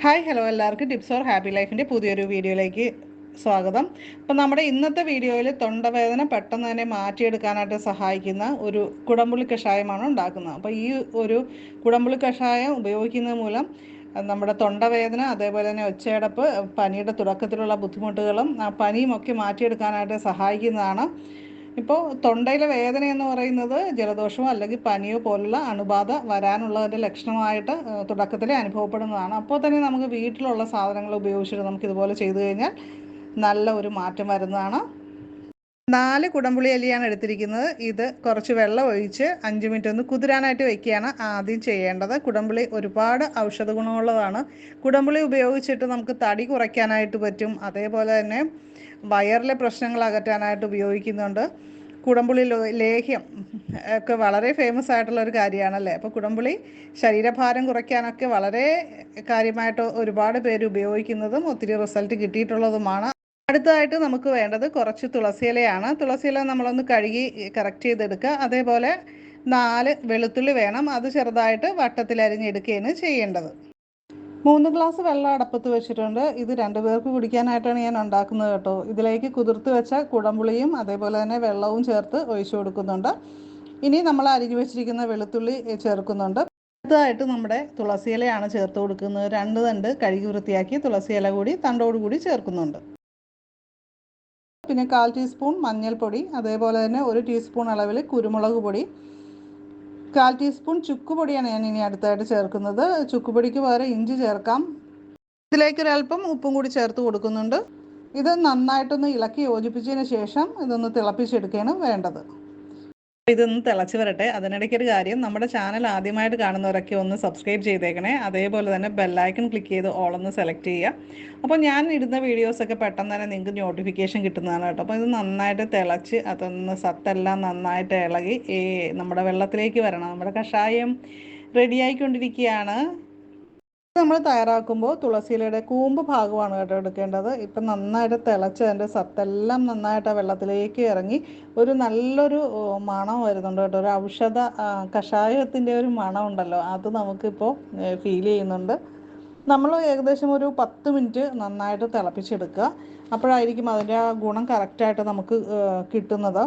Hi hello എല്ലാവർക്കും tips or happy ലൈഫിൻ്റെ പുതിയൊരു വീഡിയോയിലേക്ക് സ്വാഗതം. അപ്പോൾ നമ്മുടെ ഇന്നത്തെ വീഡിയോയിൽ തൊണ്ടവേദന പെട്ടെന്ന് തന്നെ മാറ്റിയെടുക്കാനായിട്ട് സഹായിക്കുന്ന ഒരു കുടംപുളി കഷായമാണ് ഉണ്ടാക്കുന്നത്. അപ്പോൾ ഈ ഒരു കുടംപുളി കഷായം ഉപയോഗിക്കുന്നത് മൂലം നമ്മുടെ തൊണ്ടവേദന, അതേപോലെ തന്നെ ഒച്ചയടപ്പ്, പനിയുടെ തുടക്കത്തിലുള്ള ബുദ്ധിമുട്ടുകളും പനിയും ഒക്കെ മാറ്റിയെടുക്കാനായിട്ട് സഹായിക്കുന്നതാണ്. ഇപ്പോൾ തൊണ്ടയിലെ വേദന എന്ന് പറയുന്നത് ജലദോഷമോ അല്ലെങ്കിൽ പനിയോ പോലുള്ള അണുബാധ വരാനുള്ളതിൻ്റെ ലക്ഷണമായിട്ട് തുടക്കത്തിലെ അനുഭവപ്പെടുന്നതാണ്. അപ്പോൾ തന്നെ നമുക്ക് വീട്ടിലുള്ള സാധനങ്ങൾ ഉപയോഗിച്ചിട്ട് നമുക്കിതുപോലെ ചെയ്തു കഴിഞ്ഞാൽ നല്ല ഒരു മാറ്റം വരുന്നതാണ്. 4 കുടംപുളി അല്ലിയാണ് എടുത്തിരിക്കുന്നത്. ഇത് കുറച്ച് വെള്ളം ഒഴിച്ച് 5 മിനിറ്റ് ഒന്ന് കുതിരാനായിട്ട് വയ്ക്കുകയാണ് ആദ്യം ചെയ്യേണ്ടത്. കുടംപുളി ഒരുപാട് ഔഷധ ഗുണമുള്ളതാണ്. കുടംപുളി ഉപയോഗിച്ചിട്ട് നമുക്ക് തടി കുറയ്ക്കാനായിട്ട് പറ്റും. അതേപോലെ തന്നെ വയറിലെ പ്രശ്നങ്ങൾ അകറ്റാനായിട്ട് ഉപയോഗിക്കുന്നുണ്ട്. കുടംപുളി ലേഹ്യം ഒക്കെ വളരെ ഫേമസ് ആയിട്ടുള്ള ഒരു കാര്യമാണല്ലേ. അപ്പോൾ കുടംപുളി ശരീരഭാരം കുറയ്ക്കാനൊക്കെ വളരെ കാര്യമായിട്ട് ഒരുപാട് പേര് ഉപയോഗിക്കുന്നതും ഒത്തിരി റിസൾട്ട് കിട്ടിയിട്ടുള്ളതുമാണ്. അടുത്തതായിട്ട് നമുക്ക് വേണ്ടത് കുറച്ച് തുളസിയിലയാണ്. തുളസിയില നമ്മളൊന്ന് കഴുകി കറക്റ്റ് ചെയ്തെടുക്കുക. അതേപോലെ 4 വെളുത്തുള്ളി വേണം. അത് ചെറുതായിട്ട് വട്ടത്തിൽ അരിഞ്ഞെടുക്കുകയാണ് ചെയ്യേണ്ടത്. 3 ഗ്ലാസ് വെള്ളം അടപ്പത്ത് വെച്ചിട്ടുണ്ട്. ഇത് 2 പേർക്ക് കുടിക്കാനായിട്ടാണ് ഞാൻ ഉണ്ടാക്കുന്നത് കേട്ടോ. ഇതിലേക്ക് കുതിർത്ത് വെച്ച കുടംപുളിയും അതേപോലെ തന്നെ വെള്ളവും ചേർത്ത് ഒഴിച്ചു കൊടുക്കുന്നുണ്ട്. ഇനി നമ്മൾ അരിഞ്ഞു വെച്ചിരിക്കുന്ന വെളുത്തുള്ളി ചേർക്കുന്നുണ്ട്. അടുത്തതായിട്ട് നമ്മുടെ തുളസിയിലയാണ് ചേർത്ത് കൊടുക്കുന്നത്. 2 തണ്ട് കഴുകി വൃത്തിയാക്കി തുളസിയില കൂടി തണ്ടോടുകൂടി ചേർക്കുന്നുണ്ട്. പിന്നെ 1/4 ടീസ്പൂൺ മഞ്ഞൾപ്പൊടി, അതേപോലെ തന്നെ 1 ടീസ്പൂൺ അളവിൽ കുരുമുളക് പൊടി, 1/4 ടീസ്പൂൺ ചുക്കുപൊടിയാണ് ഞാൻ ഇനി അടുത്തായിട്ട് ചേർക്കുന്നത്. ചുക്കുപൊടിക്ക് പകരം ഇഞ്ചി ചേർക്കാം. ഇതിലേക്ക് ഒരല്പം ഉപ്പും കൂടി ചേർത്ത് കൊടുക്കുന്നുണ്ട്. ഇത് നന്നായിട്ടൊന്ന് ഇളക്കി യോജിപ്പിച്ചതിന് ശേഷം ഇതൊന്ന് തിളപ്പിച്ചെടുക്കുകയാണ് വേണ്ടത്. ഇതൊന്ന് തിളച്ച് വരട്ടെ. അതിനിടയ്ക്കൊരു കാര്യം, നമ്മുടെ ചാനൽ ആദ്യമായിട്ട് കാണുന്നവരൊക്കെ ഒന്ന് സബ്സ്ക്രൈബ് ചെയ്തേക്കണേ. അതേപോലെ തന്നെ ബെല്ലൈക്കൺ ക്ലിക്ക് ചെയ്ത് ഓളൊന്ന് സെലക്ട് ചെയ്യുക. അപ്പോൾ ഞാൻ ഇടുന്ന വീഡിയോസൊക്കെ പെട്ടെന്ന് തന്നെ നിങ്ങൾക്ക് നോട്ടിഫിക്കേഷൻ കിട്ടുന്നതാണ് കേട്ടോ. അപ്പോൾ ഇത് നന്നായിട്ട് തിളച്ച് അതൊന്ന് സത്തെല്ലാം നന്നായിട്ട് ഇളകി നമ്മുടെ വെള്ളത്തിലേക്ക് വരണം. നമ്മുടെ കഷായം റെഡിയായിക്കൊണ്ടിരിക്കുകയാണ്. നമ്മൾ തയ്യാറാക്കുമ്പോൾ തുളസിയിലയുടെ കൂമ്പ് ഭാഗമാണ് കേട്ടോ എടുക്കേണ്ടത്. ഇപ്പം നന്നായിട്ട് തിളച്ച് അതിൻ്റെ സത്തെല്ലാം നന്നായിട്ട് ആ വെള്ളത്തിലേക്ക് ഇറങ്ങി ഒരു നല്ലൊരു മണം വരുന്നുണ്ട് കേട്ടോ. ഒരു ഔഷധ കഷായത്തിൻ്റെ ഒരു മണം ഉണ്ടല്ലോ, അത് നമുക്കിപ്പോൾ ഫീൽ ചെയ്യുന്നുണ്ട്. നമ്മൾ ഏകദേശം ഒരു 10 മിനിറ്റ് നന്നായിട്ട് തിളപ്പിച്ചെടുക്കുക. അപ്പോഴായിരിക്കും അതിൻ്റെ ആ ഗുണം കറക്റ്റായിട്ട് നമുക്ക് കിട്ടുന്നത്.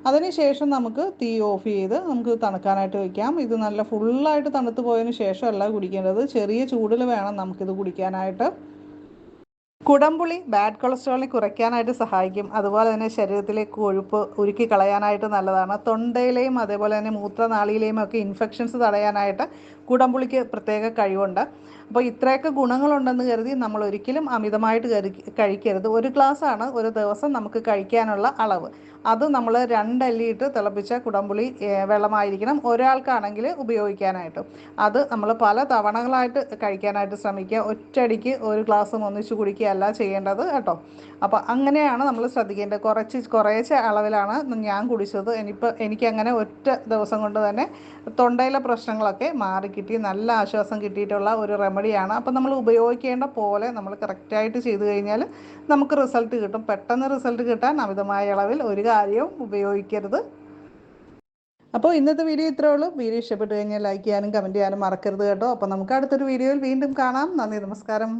അതിനുശേഷം നമുക്ക് തീ ഓഫ് ചെയ്ത് നമുക്ക് തണുക്കാനായിട്ട് വയ്ക്കാം. ഇത് നല്ല ഫുള്ളായിട്ട് തണുത്ത് പോയതിന് ശേഷമല്ല കുടിക്കേണ്ടത്, ചെറിയ ചൂടിൽ വേണം നമുക്കിത് കുടിക്കാനായിട്ട്. കുടംപുളി ബാഡ് കൊളസ്ട്രോളിനെ കുറയ്ക്കാനായിട്ട് സഹായിക്കും. അതുപോലെ തന്നെ ശരീരത്തിലെ കൊഴുപ്പ് ഉരുക്കി കളയാനായിട്ട് നല്ലതാണ്. തൊണ്ടയിലെയും അതേപോലെ തന്നെ മൂത്രനാളിയിലെയും ഒക്കെ ഇൻഫെക്ഷൻസ് തടയാനായിട്ട് കുടംപുളിക്ക് പ്രത്യേക കഴിവുണ്ട്. അപ്പോൾ ഇത്രയൊക്കെ ഗുണങ്ങളുണ്ടെന്ന് കരുതി നമ്മൾ ഒരിക്കലും അമിതമായിട്ട് കഴിക്കരുത്. 1 ഗ്ലാസ്സാണ് ഒരു ദിവസം നമുക്ക് കഴിക്കാനുള്ള അളവ്. അത് നമ്മൾ 2 അല്ലിയിട്ട് തിളപ്പിച്ച കുടംപുളി വെള്ളമായിരിക്കണം ഒരാൾക്കാണെങ്കിൽ ഉപയോഗിക്കാനായിട്ട്. അത് നമ്മൾ പല തവണകളായിട്ട് കഴിക്കാനായിട്ട് ശ്രമിക്കുക. ഒറ്റയടിക്ക് 1 ഗ്ലാസ്സും ഒന്നിച്ച് കുടിക്കുകയല്ല ചെയ്യേണ്ടത് കേട്ടോ. അപ്പോൾ അങ്ങനെയാണ് നമ്മൾ ശ്രദ്ധിക്കേണ്ടത്. കുറേശ്ശെ അളവിലാണ് ഞാൻ കുടിച്ചത്. എനിക്കങ്ങനെ ഒറ്റ ദിവസം കൊണ്ട് തന്നെ തൊണ്ടയിലെ പ്രശ്നങ്ങളൊക്കെ മാറിക്കിട്ടി, നല്ല ആശ്വാസം കിട്ടിയിട്ടുള്ള ഒരു റെമഡിയാണ്. അപ്പോൾ നമ്മൾ ഉപയോഗിക്കേണ്ട പോലെ നമ്മൾ കറക്റ്റായിട്ട് ചെയ്തു കഴിഞ്ഞാൽ നമുക്ക് റിസൾട്ട് കിട്ടും. പെട്ടെന്ന് റിസൾട്ട് കിട്ടാൻ അമിതമായ അളവിൽ ഒരു കാര്യവും ഉപയോഗിക്കരുത്. അപ്പോൾ ഇന്നത്തെ വീഡിയോ ഇത്രേ ഉള്ളൂ. വീഡിയോ ഇഷ്ടപ്പെട്ട് കഴിഞ്ഞാൽ ലൈക്ക് ചെയ്യാനും കമൻറ്റ് ചെയ്യാനും മറക്കരുത് കേട്ടോ. അപ്പോൾ നമുക്ക് അടുത്തൊരു വീഡിയോയിൽ വീണ്ടും കാണാം. നന്ദി, നമസ്കാരം.